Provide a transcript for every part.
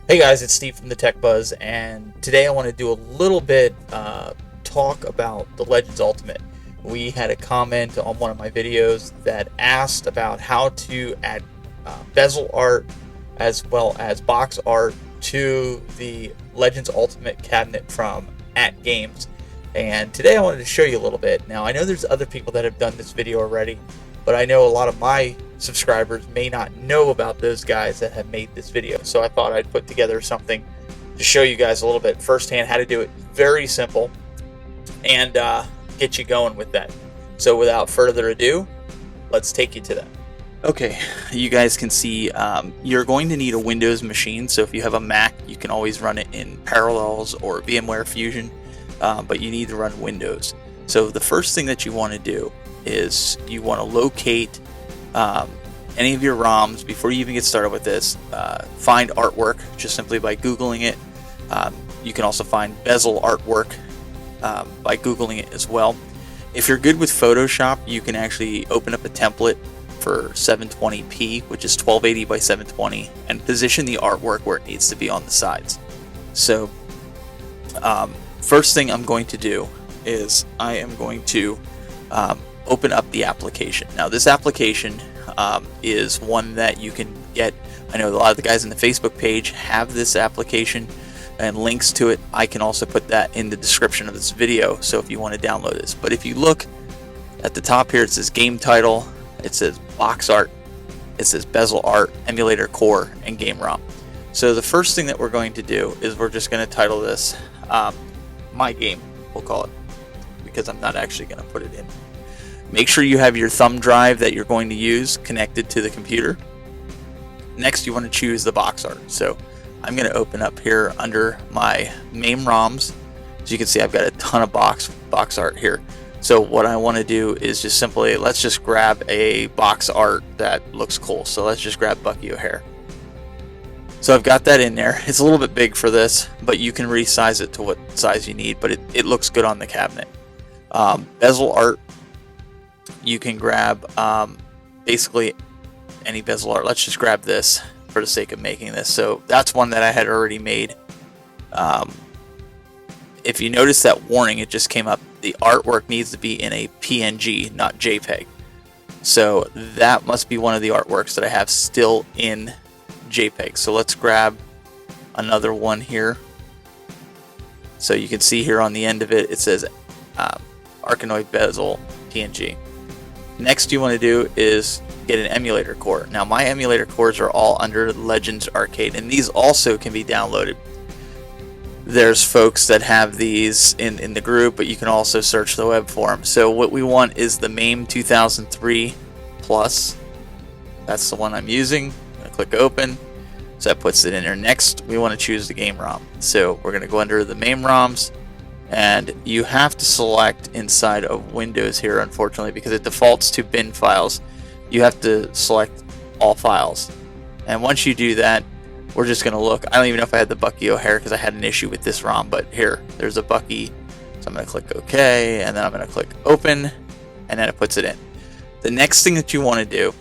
Hey guys, it's Steve from the Tech Buzz, and today I want to do a little bit talk about the Legends Ultimate. We had a comment on one of my videos that asked about how to add bezel art as well as box art to the Legends Ultimate cabinet from AtGames. And today I wanted to show you a little bit. Now I know there's other people that have done this video already, but I know a lot of my subscribers may not know about those guys that have made this video. So I thought I'd put together something to show you guys a little bit firsthand how to do it. Very simple, and get you going with that. So without further ado, let's take you to that. Okay, you guys can see you're going to need a Windows machine. So if you have a Mac, you can always run it in Parallels or VMware Fusion, but you need to run Windows. So the first thing that you want to do is you want to locate any of your ROMs before you even get started with this. Find artwork just simply by Googling it. You can also find bezel artwork by Googling it as well. If you're good with Photoshop, you can actually open up a template for 720p, which is 1280 by 720, and position the artwork where it needs to be on the sides. So first thing I'm going to do is I am going to open up the application. Now this application is one that you can get. I know a lot of the guys in the Facebook page have this application and links to it. I can also put that in the description of this video, so if you want to download this. But if you look at the top here, it says game title, it says box art, it says bezel art, emulator core, and game ROM. So the first thing that we're going to do is we're just going to title this my game, we'll call it, because I'm not actually going to put it in. Make sure you have your thumb drive that you're going to use connected to the computer. Next, you want to choose the box art. So I'm going to open up here under my main ROMs. As you can see, I've got a ton of box art here. So what I want to do is just simply, let's just grab a box art that looks cool. So let's just grab Bucky O'Hare. So I've got that in there. It's a little bit big for this, but you can resize it to what size you need, but it looks good on the cabinet. Bezel art, you can grab basically any bezel art. Let's just grab this for the sake of making this. So that's one that I had already made. If you notice that warning, it just came up. The artwork needs to be in a PNG, not JPEG. So that must be one of the artworks that I have still in JPEG. So let's grab another one here. So you can see here on the end of it, it says Arachnoid Bezel PNG. Next you want to do is get an emulator core. Now my emulator cores are all under Legends Arcade, and these also can be downloaded. There's folks that have these in the group, but you can also search the web for them. So what we want is the MAME 2003 Plus. That's the one I'm using. I'm going to click open. So that puts it in there. Next we want to choose the game ROM. So we're going to go under the MAME ROMs. And you have to select inside of Windows here, unfortunately, because it defaults to bin files. You have to select all files. And once you do that, we're just going to look. I don't even know if I had the Bucky O'Hare because I had an issue with this ROM, but here, there's a Bucky. So I'm going to click OK, and then I'm going to click Open, and then it puts it in. The next thing that you want to do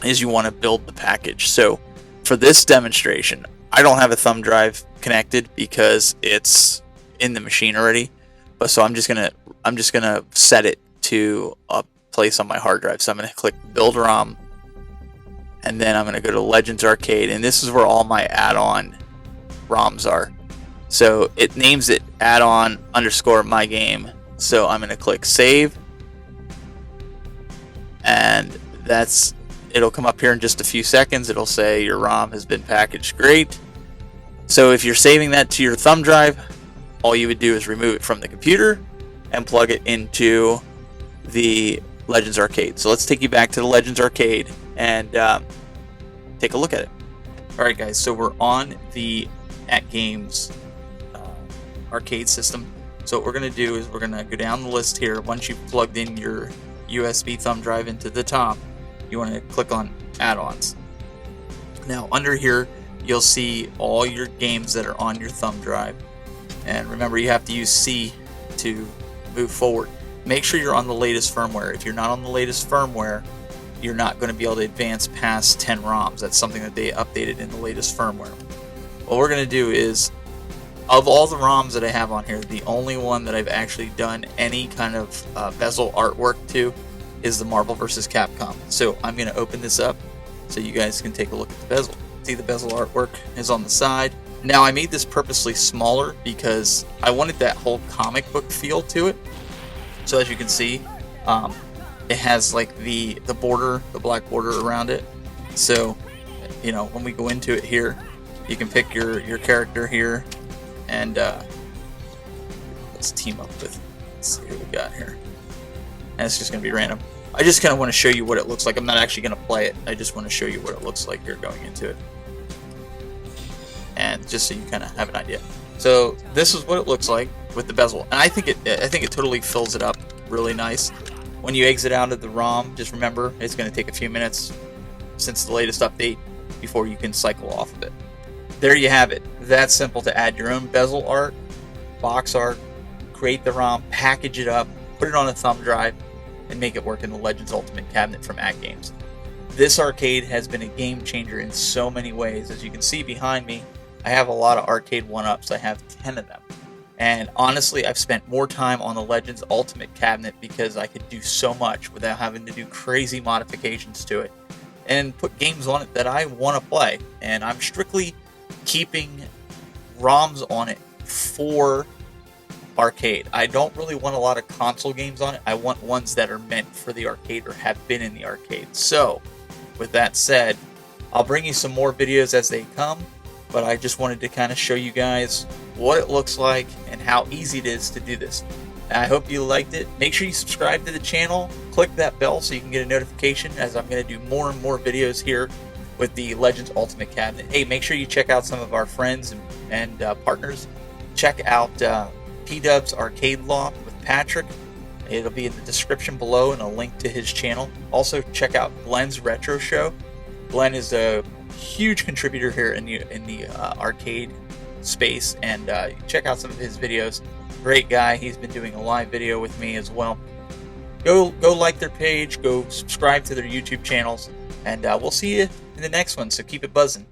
is you want to build the package. So for this demonstration, I don't have a thumb drive connected because it's in the machine already, but so I'm just gonna set it to a place on my hard drive. So I'm gonna click Build ROM, and then I'm gonna go to Legends Arcade, and this is where all my add-on ROMs are. So it names it add-on _ my game. So I'm gonna click Save, and it'll come up here in just a few seconds. It'll say your ROM has been packaged. Great. So if you're saving that to your thumb drive, all you would do is remove it from the computer and plug it into the Legends Arcade. So let's take you back to the Legends Arcade and take a look at it. Alright guys, so we're on the AtGames arcade system. So what we're going to do is we're going to go down the list here. Once you've plugged in your USB thumb drive into the top, you want to click on add-ons. Now under here, you'll see all your games that are on your thumb drive. And remember, you have to use C to move forward. Make sure you're on the latest firmware. If you're not on the latest firmware, you're not going to be able to advance past 10 ROMs. That's something that they updated in the latest firmware. what we're going to do is, of all the ROMs that I have on here, the only one that I've actually done any kind of bezel artwork to is the Marvel vs. Capcom. So I'm going to open this up so you guys can take a look at the bezel. See, the bezel artwork is on the side. Now I made this purposely smaller because I wanted that whole comic book feel to it. So as you can see, it has like the border, the black border around it. So, you know, when we go into it here, you can pick your character here, and let's team up with, let's see what we got here. And it's just going to be random. I just kind of want to show you what it looks like. I'm not actually going to play it. I just want to show you what it looks like here going into it. And just so you kind of have an idea. So this is what it looks like with the bezel. And I think it totally fills it up really nice. When you exit out of the ROM, just remember it's going to take a few minutes since the latest update before you can cycle off of it. There you have it. That's simple to add your own bezel art, box art, create the ROM, package it up, put it on a thumb drive, and make it work in the Legends Ultimate cabinet from AtGames. This arcade has been a game changer in so many ways. As you can see behind me, I have a lot of arcade 1-ups. I have 10 of them. And honestly, I've spent more time on the Legends Ultimate cabinet because I could do so much without having to do crazy modifications to it and put games on it that I want to play. And I'm strictly keeping ROMs on it for arcade. I don't really want a lot of console games on it. I want ones that are meant for the arcade or have been in the arcade. So, with that said, I'll bring you some more videos as they come, but I just wanted to kind of show you guys what it looks like and how easy it is to do this. I hope you liked it. Make sure you subscribe to the channel, click that bell so you can get a notification as I'm going to do more and more videos here with the Legends Ultimate cabinet. Hey, make sure you check out some of our friends and partners. Check out P-Dub's Arcade Loft with Patrick. It'll be in the description below and a link to his channel. Also, check out Glenn's Retro Show. Glenn is a huge contributor here in the arcade space, and check out some of his videos. Great guy. He's been doing a live video with me as well. Go like their page, go subscribe to their YouTube channels, and we'll see you in the next one, so keep it buzzing.